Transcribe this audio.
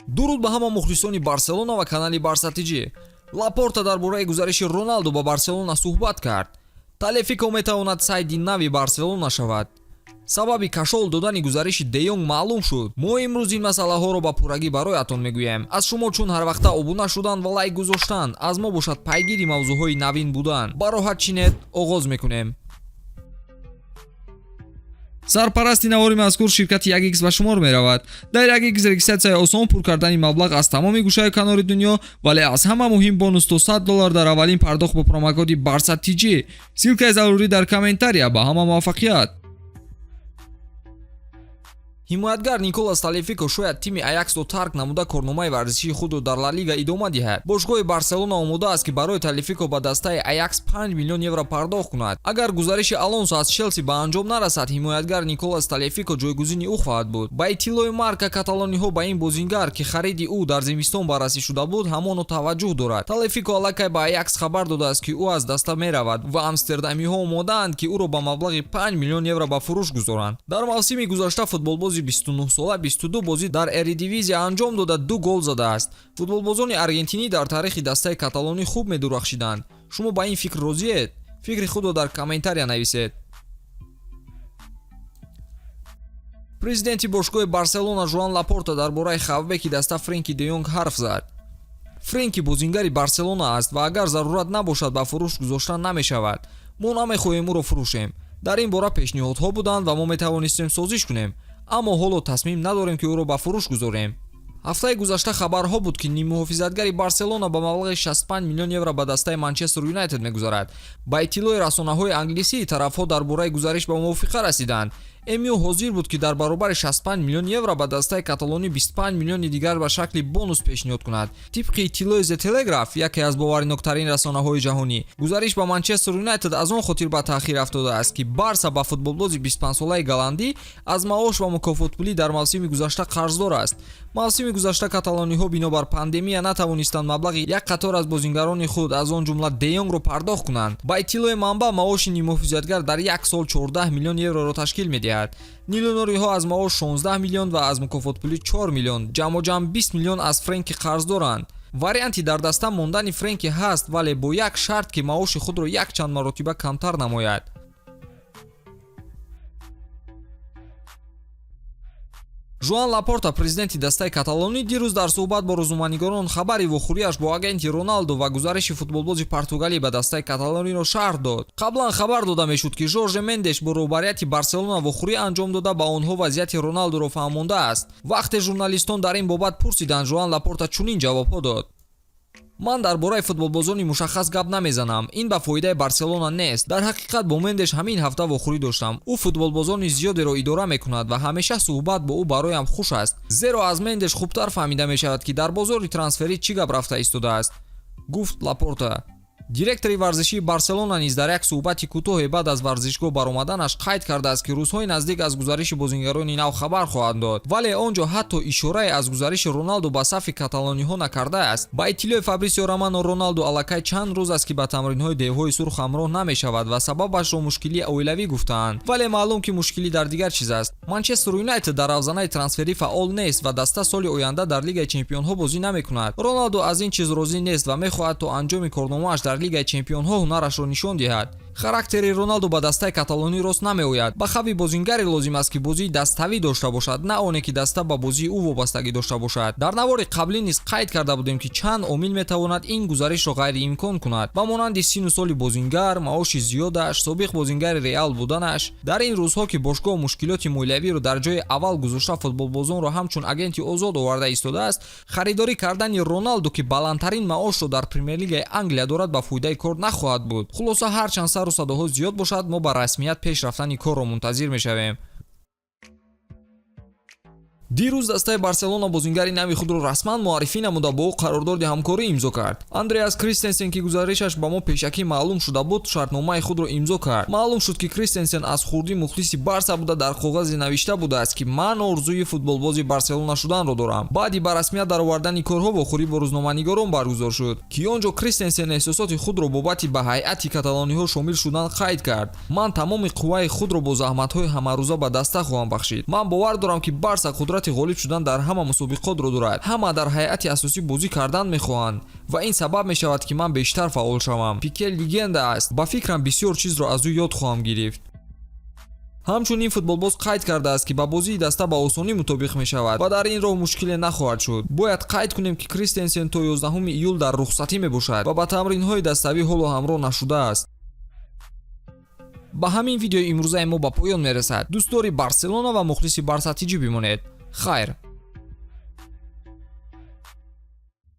дуруд ба ҳама мухлисони Барселона ва канали Барса ТG. Лапорта дар бораи гузариши Роналду ба Барселона суҳбат кард. Талефико метавонад сайди нави Барселона шавад. Сабаби кашол додани гузариши Де Йонг маълум шуд. Мо имрӯз ин масъалаҳоро ба пуррагӣ бароятон мегӯем. Аз шумо чун ҳарвақта обуна шудан ва лайк гузоштан, аз мо бошад пайгири мавзӯъҳои навин будан. Бароҳат чинед, оғоз мекунем. Сарпарасти навори мазкур ширкати 1x ба шумор меравад. Дар 1x регистратсияи осон пур кардани маблағ аз тамоми гӯшаи канори дунё, вале аз ҳама муҳим бонус то $100 дар аввалин пардохт бо промокоди Barsa TG. Силкаи зарурӣ дар комментария. Ба ҳама муваффақият. ҳимоятгар Николас Талефико шояд тими Аяксро тарк намуда корномаи варзишии худро дар Ла Лига идома диҳад. Бошгоҳи Барселона омода аст ки барои Талефико ба дастаи Аякс 5 миллион евро пардохт кунад. Агар гузариши Алонсо аз Челси ба анҷом нарасад, ҳимоятгар Николас Талефико ҷойгузини ӯ хоҳад буд. Ба иттилои Марка, каталониҳо ба ин бозингар, ки хариди ӯ дар зимистон баррасӣ шуда буд, ҳамоно таваҷҷӯҳ дорад. Талефико аллакай ба Аякс хабар додааст, ки ӯ аз даста меравад ва амстердамиҳо омодаанд, ки ӯро ба маблағи 5 миллион евро ба фурӯш гузоранд. Дар мавсими гузашта футболбози 29 сола 22 бозӣ дар Эридивизия анҷом дода 2 гол задааст. Футболбозони аргентинӣ дар таърихи дастаи каталонӣ хуб медурахшиданд. Шумо ба ин фикр розиед? Фикри худро дар комментария нависед. Президенти бошгоҳи Барселона Жоан Лапорта дар бораи хавбеки даста Френки Де Йонг ҳарф зад. Френки бозингари Барселона аст ва агар зарурат набошад ба фурӯш гузоштан намешавад. Мо намехоҳем ӯро фурӯшем. Дар ин бора пешниҳодҳо буданд ва мо метавонистем созиш кунем. Аммо ҳоло тасмим надорем, ки ӯро ба фурӯш гузорем. ҳафтаи гузашта хабарҳо буд, ки ниммуҳофизатгари Барселона ба маблағи 65 миллион евро ба дастаи Манчестер Юнайтед мегузарад. Ба иттилои расонаҳои англисӣ, тарафҳо дар бораи гузариш ба мувофиқа расиданд. МЮ ҳозир буд, ки дар баробари 65 миллион евро ба дастаи каталонӣ 25 миллиони дигар ба шакли бонус пешниҳод кунад. Тибқи иттилои The Telegraph, яке аз бовариноктарин расонаҳои ҷаҳонӣ, гузариш ба Манчестер Юнайтед аз он хотир ба таъхир афтодааст, ки Барса ба футболбози 25-солаи голландӣ аз маош ва мукофотпулӣ дар мавсими гузашта қарздор аст. мавсими гузашта каталониҳо бинобар пандемия натавонистанд маблағи як қатор аз бозингарони худ, аз он ҷумла Де Йонгро пардохт кунанд. Ба иттилои манбаъ, маоши ниммуҳофизатгар дар як сол 14 миллион евроро ташкил медиҳад. Нилонориҳо аз маош 16 миллион ва аз мукофотпулӣ 4 миллион, ҷамъоҷамъ 20 миллион аз Френки қарздоранд. Варианти дар даста мондани Френки ҳаст, вале бо як шарт, ки маоши худро якчанд маротиба камтар намояд. Жоан Лапорта, президенти дастаи Каталонӣ, дирӯз дар суҳбат бо рӯзноманигорон хабари вохӯриаш бо агенти Роналду ва гузариши футболбози Португалӣ ба дастаи Каталониро шарҳ дод. Қаблан хабар дода мешуд, ки Жорже Мендеш бо роҳбарияти Барселона вохӯрӣ анҷом дода ба онҳо вазъияти Роналдуро фаҳмонда аст. Вақте журналистон дар ин бобат пурсиданд, Жоан Лапорта чунин ҷавобҳо дод: ман дар бораи футболбозони мушаххас гап намезанам. Ин ба фоидаи Барселона нест. Дар ҳақиқат бо Мендеш ҳамин ҳафта вохӯрӣ доштам. ӯ футболбозони зиёдеро идора мекунад ва ҳамеша суҳбат бо ӯ бароям хуш аст. Зеро аз Мендеш хубтар фаҳмида мешавад, ки дар бозори трансферӣ чӣ гап рафта истодааст, гуфт Лапорта. Директори варзишии Барселона низ дар як суҳбати кӯтоҳе баъд аз варзишгоҳ баромаданаш қайд кардааст, ки рӯзҳои наздик аз гузариши бозингарони нав хабар хоҳад дод. Вале он ҷо ҳатто ишорае аз гузариши Роналду ба сафи каталониҳо накардааст. Ба иттилои Фабрисио Романо, Роналду аллакай чанд рӯз аст, ки ба тамринҳои Девҳои сурх ҳамроҳ намешавад ва сабабашро мушкилии оилавӣ гуфтаанд. Вале маълум, ки мушкилӣ дар дигар чиз аст. Манчестер Юнайтед дар равзанаи трансферӣ фаъол нест ва даста соли оянда дар Лигаи Чемпионҳо бозӣ намекунад. Роналду аз ин чиз розӣ нест ва мехоҳад то анҷоми корномааш дар Лигаи Чемпионҳо ҳунарашро нишон диҳад. Характери Роналду ба дастаи Каталонӣ рост намеояд. Ба хави бозингаре лозим аст, ки бозии dastavӣ дошта бошад, на оне ки даста ба бозии ӯ вобастагӣ дошта бошад. Дар навори қаблӣ низ қайд карда будем, ки чанд омил метавонад ин гузаришро ғайриимкон кунад. Ба монанди сину соли бозингар, маоши зиёдаш, собиқ бозингари Реал буданаш. Дар ин рӯзҳо, ки бошгоҳ мушкилоти молиявиро дар ҷои аввал гузошта футболбозонро ҳамчун агенти озод оварда истодааст, харидорӣ кардани Роналду, ки баландтарин маошро дар Премер-лигаи Англия дорад, ба фоидаи кор нахоҳад буд. Хулоса, ҳарчанд сару садоҳо зиёд бошад, мо ба расмият пеш рафтани корро мунтазир мешавем. дирӯз дастаи Барселона бозингари нави худро расман муаррифӣ намуда бо ӯ қарордоди ҳамкорӣ имзо кард. Андреас Кристенсен, ки гузаришаш ба мо пешакӣ маълум шуда буд, шартномаи худро имзо кард. маълум шуд, ки Кристенсен аз хурдӣ мухлиси Барса буда дар коғазе навишта будааст, ки ман орзуи футболбози Барселона шуданро дорам. баъди ба расмият даровардани корҳо вохӯрӣ бо рӯзноманигорон баргузор шуд, ки он ҷо Кристенсен эҳсосоти худро бобати ба ҳайати каталониҳо шомил шудан қайд кард. ман тамоми қувваи худро бо заҳматҳои ҳамарӯза ба даста хоҳам бахшид. ман бовар дорам, ки Барса қудрати қудрати ғолиб шудан дар ҳама мусобиқотро дорад. Ҳама дар ҳайати асосӣ бозӣ кардан мехоҳанд ва ин сабаб мешавад ки ман бештар фаъол шавам. Пике легенда аст. Ба фикрам бисёр чизро аз ӯ ёд хоҳам гирифт. ҳамчунин футболбоз қайд кардааст ки ба бозии даста ба осонӣ мутобиқ мешавад ва дар ин роҳ мушкиле нахоҳад шуд. Бояд қайд кунем ки Кристенсен то 11 июл дар рухсатӣ мебошад ва ба тамринҳои даставӣ ҳоло ҳамроҳ нашудааст. ба ҳамин видеои имрӯзаи мо ба поён мерасад. Дӯстдори Барселона ва мухлиси Барса тиҷӣ бимонед. Хайр.